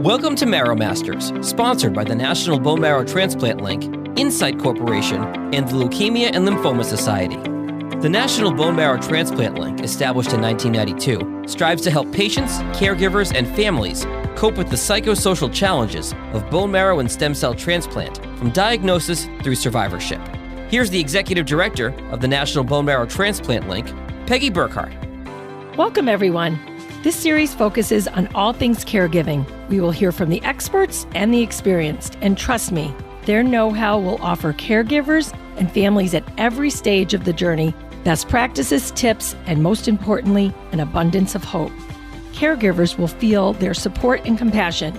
Welcome to Marrow Masters, sponsored by the National Bone Marrow Transplant Link, Insight Corporation, and the Leukemia and Lymphoma Society. The National Bone Marrow Transplant Link, established in 1992, strives to help patients, caregivers, and families cope with the psychosocial challenges of bone marrow and stem cell transplant, from diagnosis through survivorship. Here's the Executive Director of the National Bone Marrow Transplant Link, Peggy Burkhardt. Welcome, everyone. This series focuses on all things caregiving. We will hear from the experts and the experienced, and trust me, their know-how will offer caregivers and families at every stage of the journey best practices, tips, and most importantly, an abundance of hope. Caregivers will feel their support and compassion.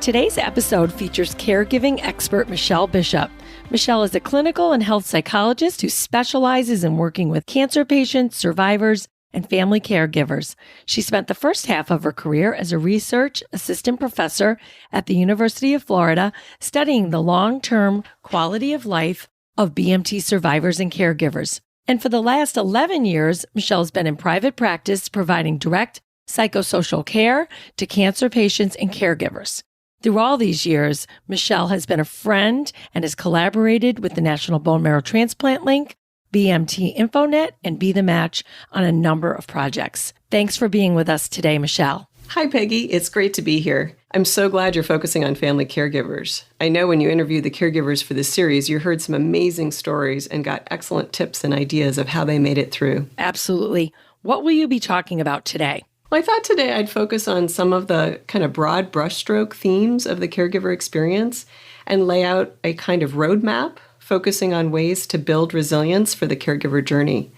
Today's episode features caregiving expert Michelle Bishop. Michelle is a clinical and health psychologist who specializes in working with cancer patients, survivors, and family caregivers. She spent the first half of her career as a research assistant professor at the University of Florida, studying the long-term quality of life of BMT survivors and caregivers. And for the last 11 years, Michelle's been in private practice providing direct psychosocial care to cancer patients and caregivers. Through all these years, Michelle has been a friend and has collaborated with the National Bone Marrow Transplant Link, BMT InfoNet, and Be the Match on a number of projects. Thanks for being with us today, Michelle. Hi, Peggy. It's great to be here. I'm so glad you're focusing on family caregivers. I know when you interviewed the caregivers for this series, you heard some amazing stories and got excellent tips and ideas of how they made it through. Absolutely. What will you be talking about today? Well, I thought today I'd focus on some of the kind of broad brushstroke themes of the caregiver experience and lay out a kind of roadmap focusing on ways to build resilience for the caregiver journey.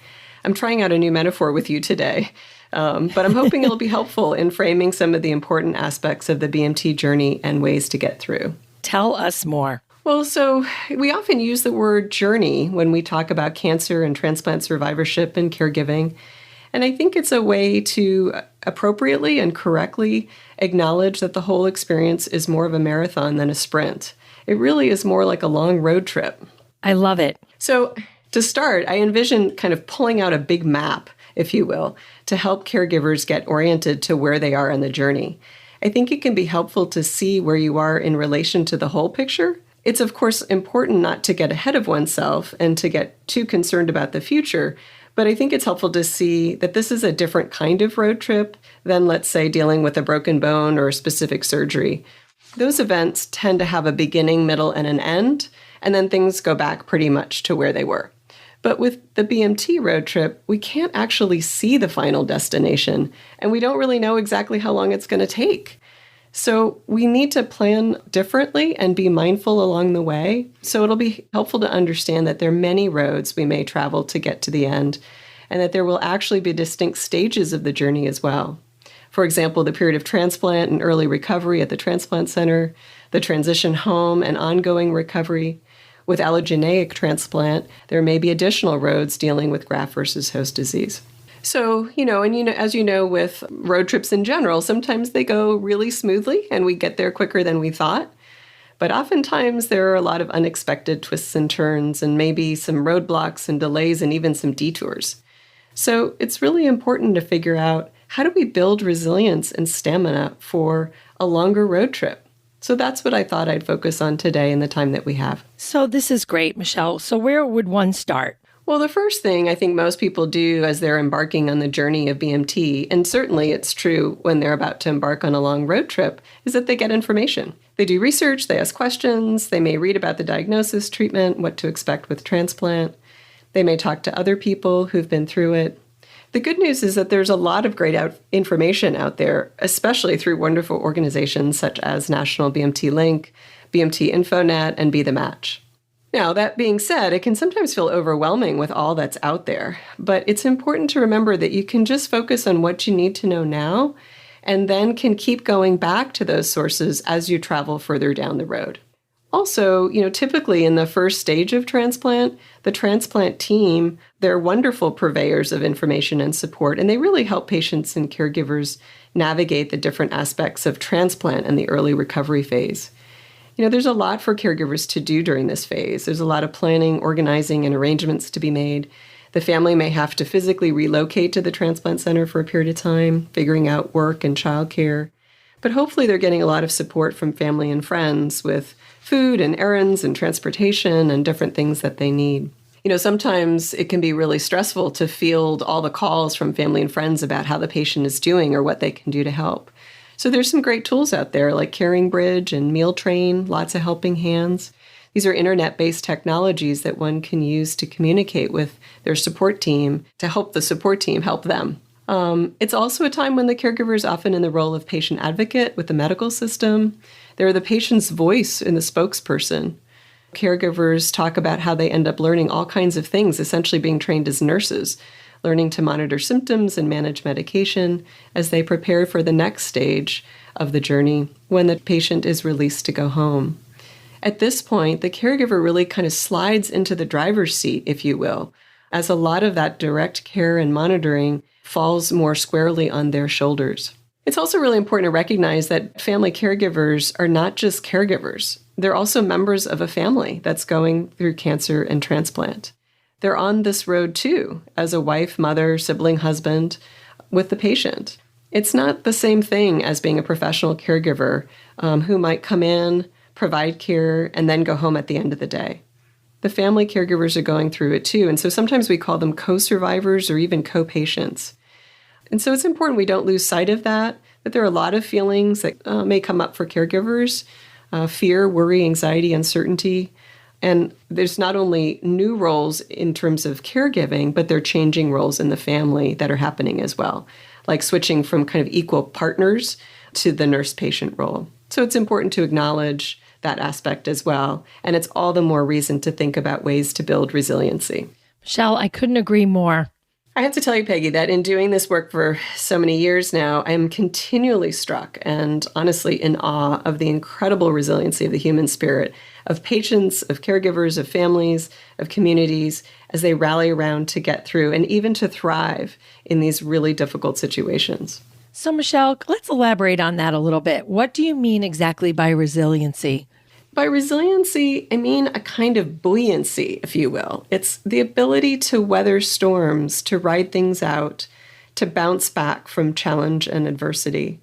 I'm trying out a new metaphor with you today, but I'm hoping it'll be helpful in framing some of the important aspects of the BMT journey and ways to get through. Tell us more. Well, so we often use the word journey when we talk about cancer and transplant survivorship and caregiving. And I think it's a way to appropriately and correctly acknowledge that the whole experience is more of a marathon than a sprint. It really is more like a long road trip. I love it. So to start, I envision kind of pulling out a big map, if you will, to help caregivers get oriented to where they are in the journey. I think it can be helpful to see where you are in relation to the whole picture. It's, of course, important not to get ahead of oneself and to get too concerned about the future, but I think it's helpful to see that this is a different kind of road trip than, let's say, dealing with a broken bone or a specific surgery. Those events tend to have a beginning, middle, and an end, and then things go back pretty much to where they were. But with the BMT road trip, we can't actually see the final destination, and we don't really know exactly how long it's going to take. So we need to plan differently and be mindful along the way. So it'll be helpful to understand that there are many roads we may travel to get to the end, and that there will actually be distinct stages of the journey as well. For example, the period of transplant and early recovery at the transplant center, the transition home and ongoing recovery. With allogeneic transplant, there may be additional roads dealing with graft versus host disease. So, as you know, with road trips in general, sometimes they go really smoothly and we get there quicker than we thought. But oftentimes there are a lot of unexpected twists and turns and maybe some roadblocks and delays and even some detours. So it's really important to figure out, how do we build resilience and stamina for a longer road trip? So that's what I thought I'd focus on today in the time that we have. So this is great, Michelle. So where would one start? Well, the first thing I think most people do as they're embarking on the journey of BMT, and certainly it's true when they're about to embark on a long road trip, is that they get information. They do research, they ask questions, they may read about the diagnosis, treatment, what to expect with transplant. They may talk to other people who've been through it. The good news is that there's a lot of great information out there, especially through wonderful organizations such as National BMT Link, BMT InfoNet, and Be the Match. Now, that being said, it can sometimes feel overwhelming with all that's out there, but it's important to remember that you can just focus on what you need to know now, and then can keep going back to those sources as you travel further down the road. Also, typically in the first stage of transplant, the transplant team, they're wonderful purveyors of information and support, and they really help patients and caregivers navigate the different aspects of transplant and the early recovery phase. There's a lot for caregivers to do during this phase. There's a lot of planning, organizing, and arrangements to be made. The family may have to physically relocate to the transplant center for a period of time, figuring out work and childcare. But hopefully they're getting a lot of support from family and friends with food and errands and transportation and different things that they need. Sometimes it can be really stressful to field all the calls from family and friends about how the patient is doing or what they can do to help. So there's some great tools out there like Caring Bridge and Meal Train, lots of helping hands. These are internet-based technologies that one can use to communicate with their support team to help the support team help them. It's also a time when the caregiver is often in the role of patient advocate with the medical system. They're the patient's voice and the spokesperson. Caregivers talk about how they end up learning all kinds of things, essentially being trained as nurses, learning to monitor symptoms and manage medication as they prepare for the next stage of the journey when the patient is released to go home. At this point, the caregiver really kind of slides into the driver's seat, if you will, as a lot of that direct care and monitoring falls more squarely on their shoulders. It's also really important to recognize that family caregivers are not just caregivers. They're also members of a family that's going through cancer and transplant. They're on this road too, as a wife, mother, sibling, husband, with the patient. It's not the same thing as being a professional caregiver who might come in, provide care, and then go home at the end of the day. The family caregivers are going through it too, and so sometimes we call them co-survivors or even co-patients. And so it's important we don't lose sight of that there are a lot of feelings that may come up for caregivers, fear, worry, anxiety, uncertainty. And there's not only new roles in terms of caregiving, but there are changing roles in the family that are happening as well, like switching from kind of equal partners to the nurse-patient role. So it's important to acknowledge that aspect as well. And it's all the more reason to think about ways to build resiliency. Michelle, I couldn't agree more. I have to tell you, Peggy, that in doing this work for so many years now, I am continually struck and honestly in awe of the incredible resiliency of the human spirit, of patients, of caregivers, of families, of communities, as they rally around to get through and even to thrive in these really difficult situations. So, Michelle, let's elaborate on that a little bit. What do you mean exactly by resiliency? By resiliency, I mean a kind of buoyancy, if you will. It's the ability to weather storms, to ride things out, to bounce back from challenge and adversity.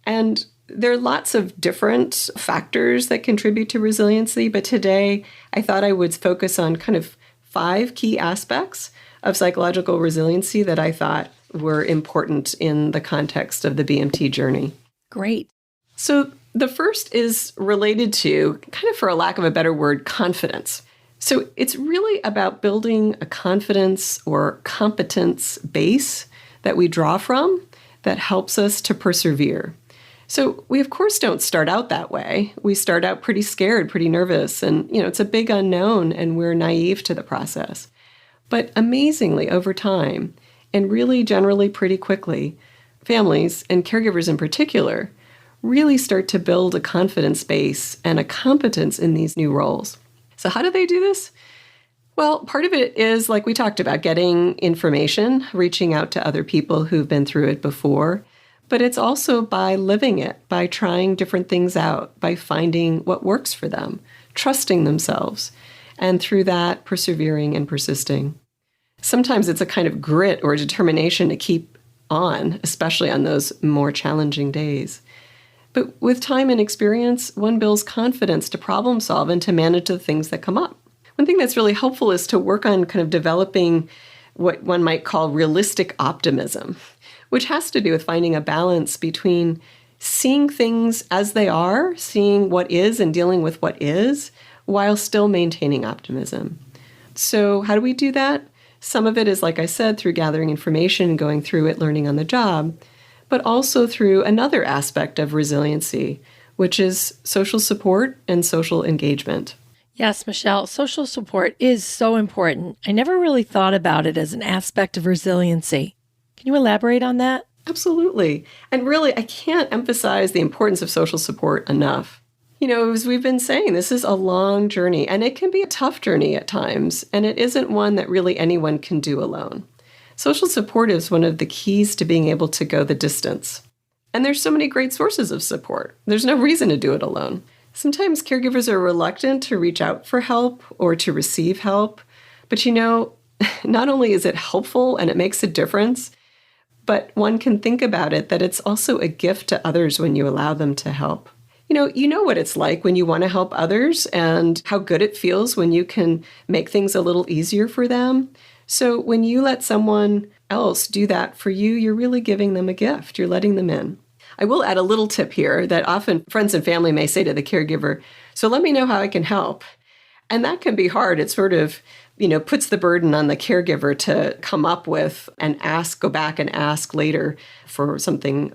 And there are lots of different factors that contribute to resiliency, but today I thought I would focus on kind of 5 key aspects of psychological resiliency that I thought were important in the context of the BMT journey. Great. So the first is related to, kind of for a lack of a better word, confidence. So it's really about building a confidence or competence base that we draw from that helps us to persevere. So we, of course, don't start out that way. We start out pretty scared, pretty nervous, and, it's a big unknown, and we're naive to the process. But amazingly, over time, and really generally pretty quickly, families, and caregivers in particular, really start to build a confidence base and a competence in these new roles. So how do they do this? Well, part of it is, like we talked about, getting information, reaching out to other people who've been through it before. But it's also by living it, by trying different things out, by finding what works for them, trusting themselves, and through that, persevering and persisting. Sometimes it's a kind of grit or determination to keep on, especially on those more challenging days. But with time and experience, one builds confidence to problem solve and to manage the things that come up. One thing that's really helpful is to work on kind of developing what one might call realistic optimism, which has to do with finding a balance between seeing things as they are, seeing what is and dealing with what is, while still maintaining optimism. So how do we do that? Some of it is, like I said, through gathering information, going through it, learning on the job, but also through another aspect of resiliency, which is social support and social engagement. Yes, Michelle, social support is so important. I never really thought about it as an aspect of resiliency. Can you elaborate on that? Absolutely. And really, I can't emphasize the importance of social support enough. As we've been saying, this is a long journey, and it can be a tough journey at times, and it isn't one that really anyone can do alone. Social support is one of the keys to being able to go the distance. And there's so many great sources of support. There's no reason to do it alone. Sometimes caregivers are reluctant to reach out for help or to receive help. But not only is it helpful and it makes a difference, But one can think about it that it's also a gift to others when you allow them to help. You know what it's like when you want to help others and how good it feels when you can make things a little easier for them. So when you let someone else do that for you, you're really giving them a gift. You're letting them in. I will add a little tip here that often friends and family may say to the caregiver, so let me know how I can help. And that can be hard. It sort of, puts the burden on the caregiver to come up with and go back and ask later for something,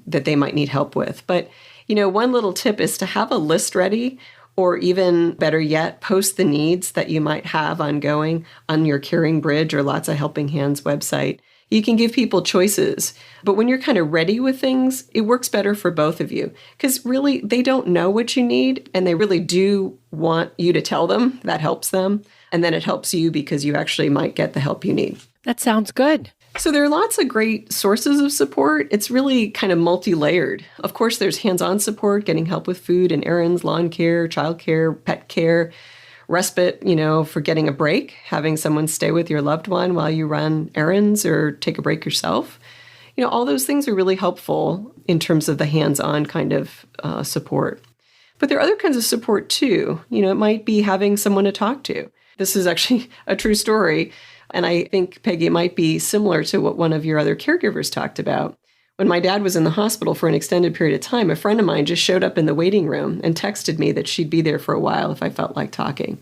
that they might need help with. But, one little tip is to have a list ready, or even better yet, post the needs that you might have ongoing on your Caring Bridge or Lots of Helping Hands website. You can give people choices, but when you're kind of ready with things, it works better for both of you because really they don't know what you need and they really do want you to tell them. That helps them. And then it helps you because you actually might get the help you need. That sounds good. So there are lots of great sources of support. It's really kind of multi-layered. Of course, there's hands-on support, getting help with food and errands, lawn care, childcare, pet care, respite, for getting a break, having someone stay with your loved one while you run errands or take a break yourself. All those things are really helpful in terms of the hands-on kind of support. But there are other kinds of support too. It might be having someone to talk to. This is actually a true story. And I think, Peggy, it might be similar to what one of your other caregivers talked about. When my dad was in the hospital for an extended period of time, a friend of mine just showed up in the waiting room and texted me that she'd be there for a while if I felt like talking.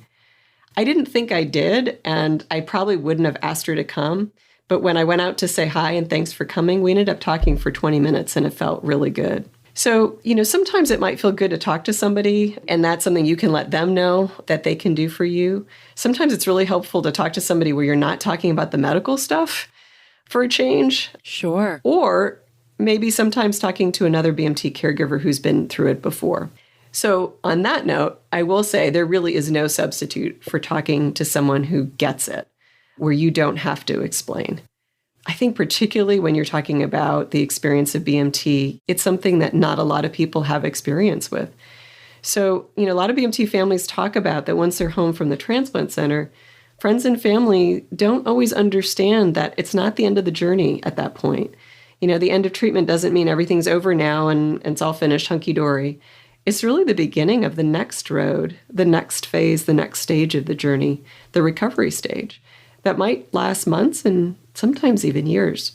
I didn't think I did, and I probably wouldn't have asked her to come. But when I went out to say hi and thanks for coming, we ended up talking for 20 minutes, and it felt really good. So, sometimes it might feel good to talk to somebody, and that's something you can let them know that they can do for you. Sometimes it's really helpful to talk to somebody where you're not talking about the medical stuff for a change. Sure. Or maybe sometimes talking to another BMT caregiver who's been through it before. So on that note, I will say there really is no substitute for talking to someone who gets it, where you don't have to explain. I think particularly when you're talking about the experience of BMT, it's something that not a lot of people have experience with. So, a lot of BMT families talk about that once they're home from the transplant center, friends and family don't always understand that it's not the end of the journey at that point. The end of treatment doesn't mean everything's over now and it's all finished hunky-dory. It's really the beginning of the next road, the next phase, the next stage of the journey, the recovery stage that might last months and sometimes even years.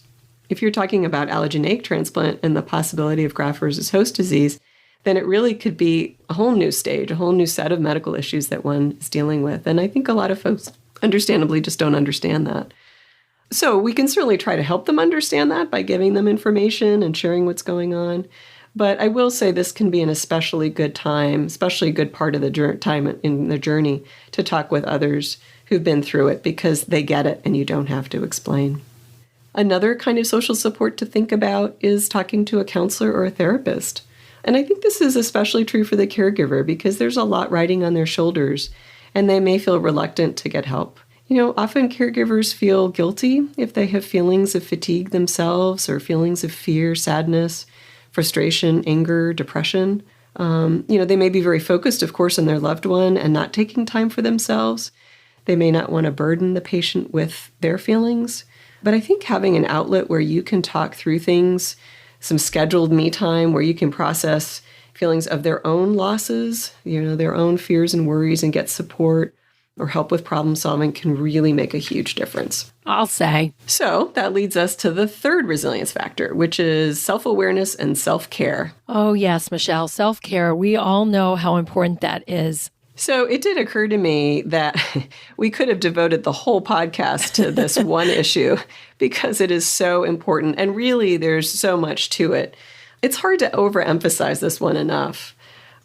If you're talking about allogeneic transplant and the possibility of graft versus host disease, then it really could be a whole new stage, a whole new set of medical issues that one is dealing with. And I think a lot of folks understandably just don't understand that. So we can certainly try to help them understand that by giving them information and sharing what's going on. But I will say this can be an especially good time, especially a good part of the time in the journey to talk with others who've been through it because they get it and you don't have to explain. Another kind of social support to think about is talking to a counselor or a therapist. And I think this is especially true for the caregiver because there's a lot riding on their shoulders and they may feel reluctant to get help. Often caregivers feel guilty if they have feelings of fatigue themselves or feelings of fear, sadness, frustration, anger, depression. They may be very focused, of course, on their loved one and not taking time for themselves. They may not want to burden the patient with their feelings. But I think having an outlet where you can talk through things, some scheduled me time where you can process feelings of their own losses, their own fears and worries and get support or help with problem solving can really make a huge difference. I'll say. So that leads us to the third resilience factor, which is self-awareness and self-care. Oh, yes, Michelle, self-care. We all know how important that is. So it did occur to me that we could have devoted the whole podcast to this one issue because it is so important. And really, there's so much to it. It's hard to overemphasize this one enough.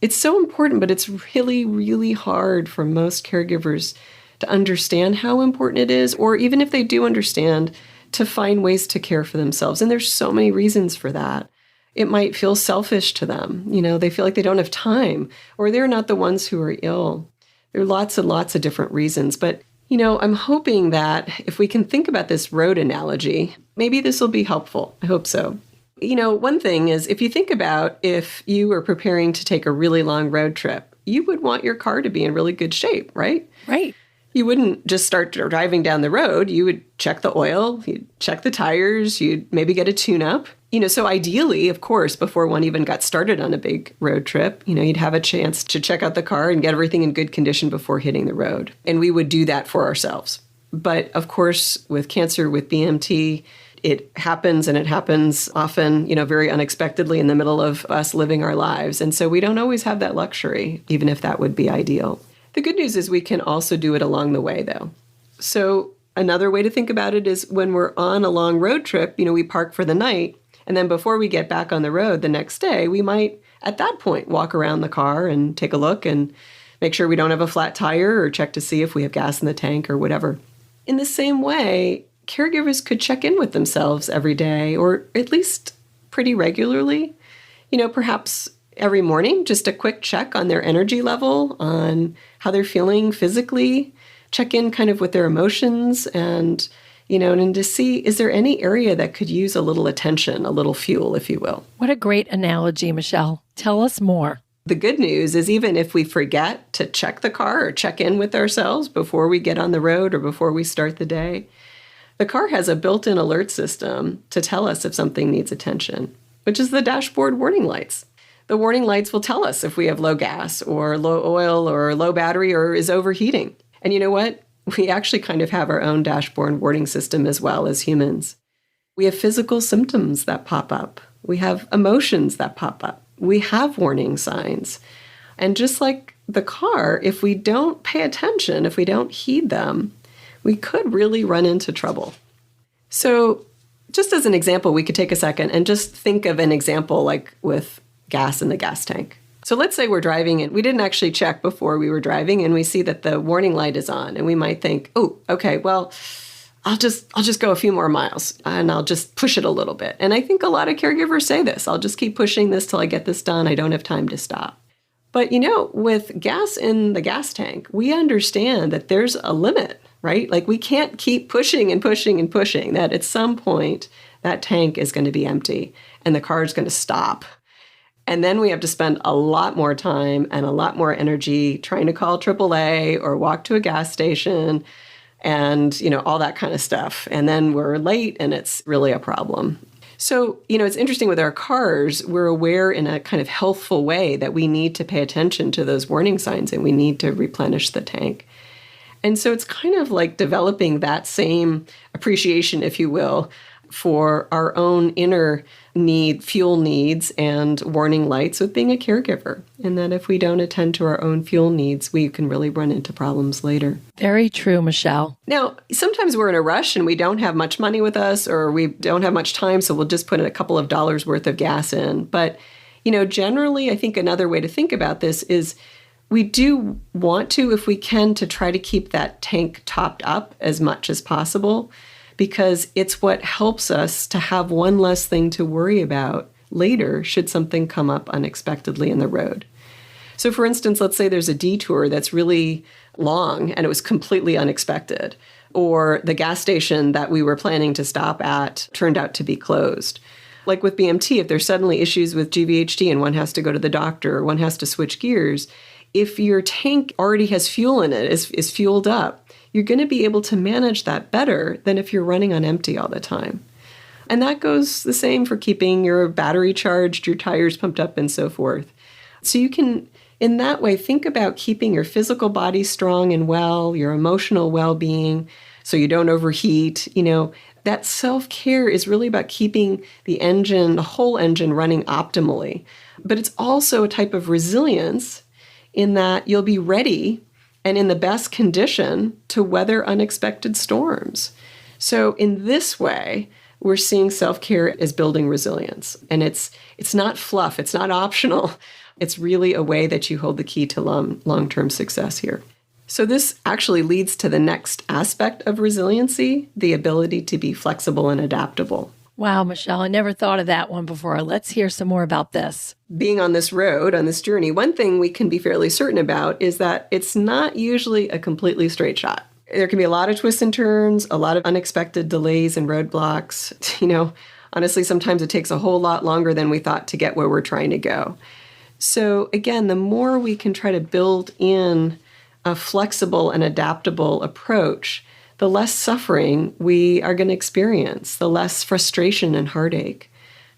It's so important, but it's really, really hard for most caregivers to understand how important it is, or even if they do understand, to find ways to care for themselves. And there's so many reasons for that. It might feel selfish to them. They feel like they don't have time, or they're not the ones who are ill. There are lots and lots of different reasons. But, I'm hoping that if we can think about this road analogy, maybe this will be helpful. I hope so. One thing is if you think about if you were preparing to take a really long road trip, you would want your car to be in really good shape, right? Right. You wouldn't just start driving down the road. You would check the oil, you'd check the tires, you'd maybe get a tune-up. So ideally, of course, before one even got started on a big road trip, you'd have a chance to check out the car and get everything in good condition before hitting the road. And we would do that for ourselves. But of course, with cancer, with BMT, it happens, and it happens often, very unexpectedly in the middle of us living our lives. And so we don't always have that luxury, even if that would be ideal. The good news is we can also do it along the way, though. So another way to think about it is when we're on a long road trip, we park for the night. And then before we get back on the road the next day, we might, at that point, walk around the car and take a look and make sure we don't have a flat tire or check to see if we have gas in the tank or whatever. In the same way, caregivers could check in with themselves every day, or at least pretty regularly. Perhaps every morning, just a quick check on their energy level, on how they're feeling physically, check in kind of with their emotions and to see, is there any area that could use a little attention, a little fuel, if you will? What a great analogy, Michelle. Tell us more. The good news is even if we forget to check the car or check in with ourselves before we get on the road or before we start the day, the car has a built-in alert system to tell us if something needs attention, which is the dashboard warning lights. The warning lights will tell us if we have low gas or low oil or low battery or is overheating. And you know what? We actually kind of have our own dashboard warning system as well as humans. We have physical symptoms that pop up. We have emotions that pop up. We have warning signs. And just like the car, if we don't pay attention, if we don't heed them, we could really run into trouble. So just as an example, we could take a second and just think of an example like with gas in the gas tank. So let's say we're driving and we didn't actually check before we were driving and we see that the warning light is on and we might think, oh, okay, well, I'll just go a few more miles and I'll just push it a little bit. And I think a lot of caregivers say this, I'll just keep pushing this till I get this done. I don't have time to stop. But with gas in the gas tank, we understand that there's a limit, right? Like we can't keep pushing and pushing and pushing, that at some point that tank is going to be empty and the car is going to stop. And then we have to spend a lot more time and a lot more energy trying to call AAA or walk to a gas station and, all that kind of stuff. And then we're late and it's really a problem. So, it's interesting with our cars, we're aware in a kind of healthful way that we need to pay attention to those warning signs and we need to replenish the tank. And so it's kind of like developing that same appreciation, if you will, for our own inner fuel needs and warning lights with being a caregiver. And that if we don't attend to our own fuel needs, we can really run into problems later. Very true, Michelle. Now, sometimes we're in a rush and we don't have much money with us or we don't have much time, so we'll just put in a couple of dollars worth of gas in. But, generally, I think another way to think about this is we do want to, if we can, to try to keep that tank topped up as much as possible, because it's what helps us to have one less thing to worry about later should something come up unexpectedly in the road. So for instance, let's say there's a detour that's really long and it was completely unexpected, or the gas station that we were planning to stop at turned out to be closed. Like with BMT, if there's suddenly issues with GVHD and one has to go to the doctor or one has to switch gears, if your tank already has fuel in it, is fueled up, you're going to be able to manage that better than if you're running on empty all the time. And that goes the same for keeping your battery charged, your tires pumped up, and so forth. So you can, in that way, think about keeping your physical body strong and well, your emotional well-being, so you don't overheat. That self-care is really about keeping the whole engine running optimally. But it's also a type of resilience in that you'll be ready and in the best condition to weather unexpected storms. So in this way, we're seeing self-care as building resilience. And it's not fluff, it's not optional. It's really a way that you hold the key to long-term success here. So this actually leads to the next aspect of resiliency, the ability to be flexible and adaptable. Wow, Michelle, I never thought of that one before. Let's hear some more about this. Being on this road, on this journey, one thing we can be fairly certain about is that it's not usually a completely straight shot. There can be a lot of twists and turns, a lot of unexpected delays and roadblocks. Honestly, sometimes it takes a whole lot longer than we thought to get where we're trying to go. So again, the more we can try to build in a flexible and adaptable approach, the less suffering we are going to experience, the less frustration and heartache.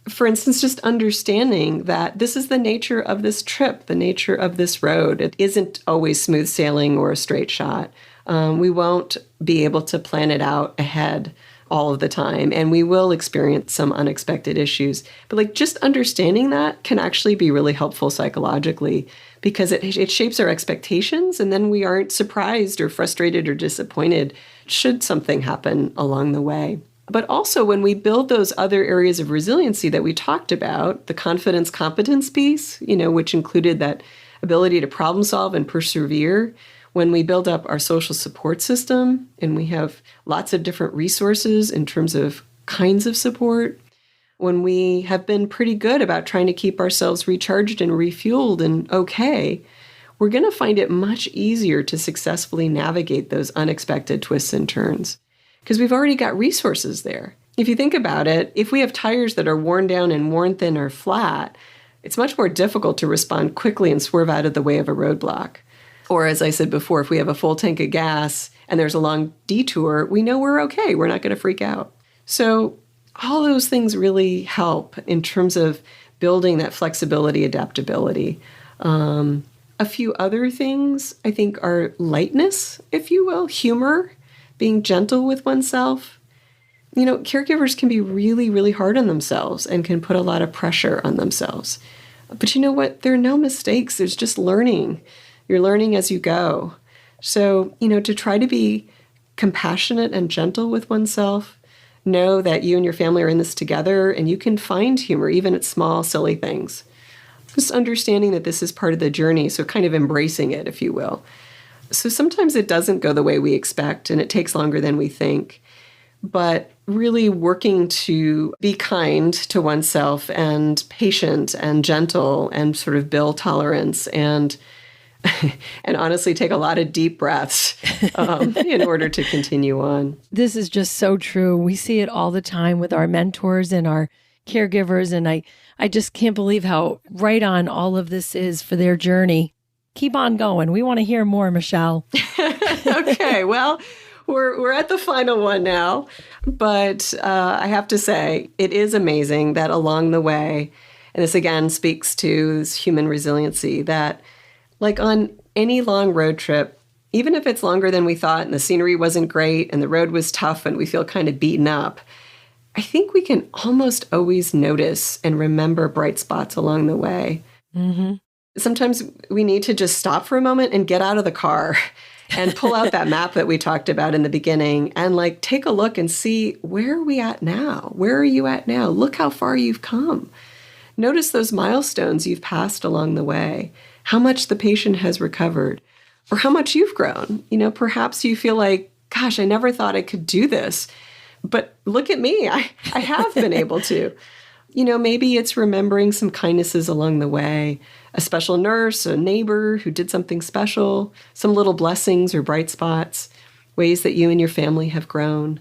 For instance, just understanding that this is the nature of this trip, the nature of this road. It isn't always smooth sailing or a straight shot. We won't be able to plan it out ahead all of the time, and we will experience some unexpected issues. But just understanding that can actually be really helpful psychologically, because it shapes our expectations, and then we aren't surprised or frustrated or disappointed should something happen along the way. But also when we build those other areas of resiliency that we talked about, the confidence competence piece, which included that ability to problem solve and persevere, when we build up our social support system and we have lots of different resources in terms of kinds of support, when we have been pretty good about trying to keep ourselves recharged and refueled and okay, we're going to find it much easier to successfully navigate those unexpected twists and turns because we've already got resources there. If you think about it, if we have tires that are worn down and worn thin or flat, it's much more difficult to respond quickly and swerve out of the way of a roadblock. Or as I said before, if we have a full tank of gas and there's a long detour, we know we're okay. We're not going to freak out. So all those things really help in terms of building that flexibility, adaptability. A few other things I think are lightness, if you will, humor, being gentle with oneself. Caregivers can be really, really hard on themselves and can put a lot of pressure on themselves. But you know what? There are no mistakes. There's just learning. You're learning as you go. So, to try to be compassionate and gentle with oneself, know that you and your family are in this together and you can find humor even at small, silly things. Just understanding that this is part of the journey, so kind of embracing it, if you will. So sometimes it doesn't go the way we expect and it takes longer than we think, but really working to be kind to oneself and patient and gentle and sort of build tolerance and honestly take a lot of deep breaths in order to continue on. This is just so true. We see it all the time with our mentors and our caregivers, and I just can't believe how right on all of this is for their journey. Keep on going. We want to hear more, Michelle. Okay, well, we're at the final one now, but I have to say it is amazing that along the way, and this again speaks to this human resiliency, that like on any long road trip, even if it's longer than we thought and the scenery wasn't great and the road was tough and we feel kind of beaten up, I think we can almost always notice and remember bright spots along the way. Mm-hmm. Sometimes we need to just stop for a moment and get out of the car and pull out that map that we talked about in the beginning and take a look and see, where are we at now? Where are you at now? Look how far you've come. Notice those milestones you've passed along the way, how much the patient has recovered, or how much you've grown. Perhaps you feel like, gosh, I never thought I could do this, but look at me, I have been able to. Maybe it's remembering some kindnesses along the way, a special nurse, a neighbor who did something special, some little blessings or bright spots, ways that you and your family have grown.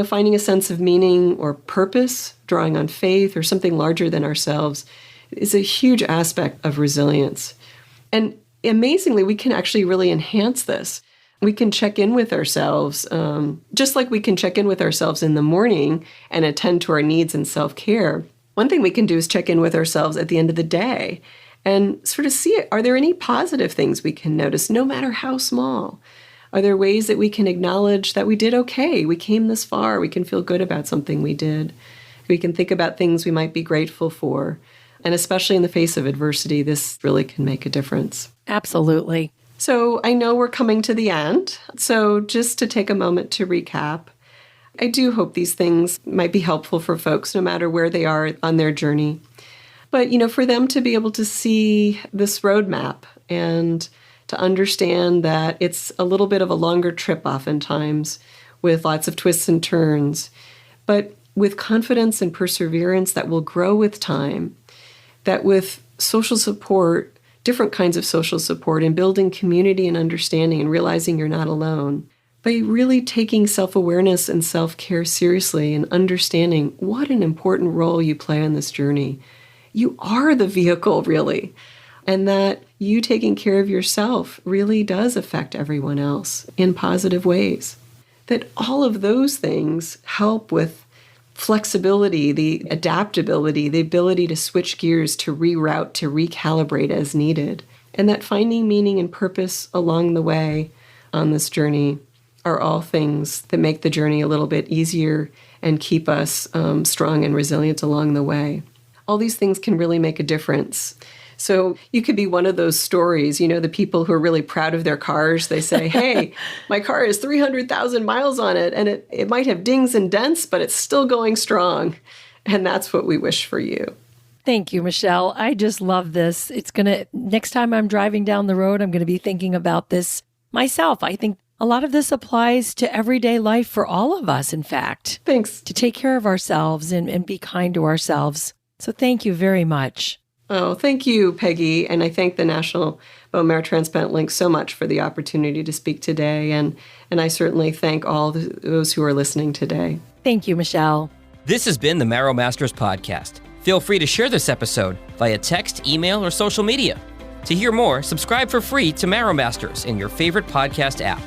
Finding a sense of meaning or purpose, drawing on faith or something larger than ourselves is a huge aspect of resilience. And amazingly, we can actually really enhance this. We can check in with ourselves, just like we can check in with ourselves in the morning and attend to our needs and self-care. One thing we can do is check in with ourselves at the end of the day and sort of see, are there any positive things we can notice, no matter how small? Are there ways that we can acknowledge that we did okay? We came this far. We can feel good about something we did. We can think about things we might be grateful for. And especially in the face of adversity, this really can make a difference. Absolutely. So I know we're coming to the end. So just to take a moment to recap, I do hope these things might be helpful for folks, no matter where they are on their journey. But, for them to be able to see this roadmap and to understand that it's a little bit of a longer trip oftentimes with lots of twists and turns, but with confidence and perseverance that will grow with time, that with social support, different kinds of social support, and building community and understanding and realizing you're not alone, by really taking self-awareness and self-care seriously and understanding what an important role you play on this journey. You are the vehicle, really, and that you taking care of yourself really does affect everyone else in positive ways. That all of those things help with flexibility, the adaptability, the ability to switch gears, to reroute, to recalibrate as needed. And that finding meaning and purpose along the way on this journey are all things that make the journey a little bit easier and keep us strong and resilient along the way. All these things can really make a difference. So you could be one of those stories, the people who are really proud of their cars. They say, hey, my car has 300,000 miles on it, and it might have dings and dents, but it's still going strong. And that's what we wish for you. Thank you, Michelle. I just love this. Next time I'm driving down the road, I'm going to be thinking about this myself. I think a lot of this applies to everyday life for all of us, in fact. Thanks. To take care of ourselves and be kind to ourselves. So thank you very much. Oh, thank you, Peggy. And I thank the National Bone Marrow Transplant Link so much for the opportunity to speak today. And I certainly thank all those who are listening today. Thank you, Michelle. This has been the Marrow Masters Podcast. Feel free to share this episode via text, email, or social media. To hear more, subscribe for free to Marrow Masters in your favorite podcast app.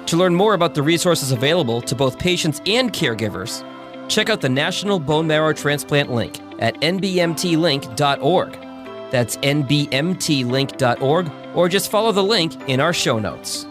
To learn more about the resources available to both patients and caregivers, check out the National Bone Marrow Transplant Link at nbmtlink.org. That's nbmtlink.org, or just follow the link in our show notes.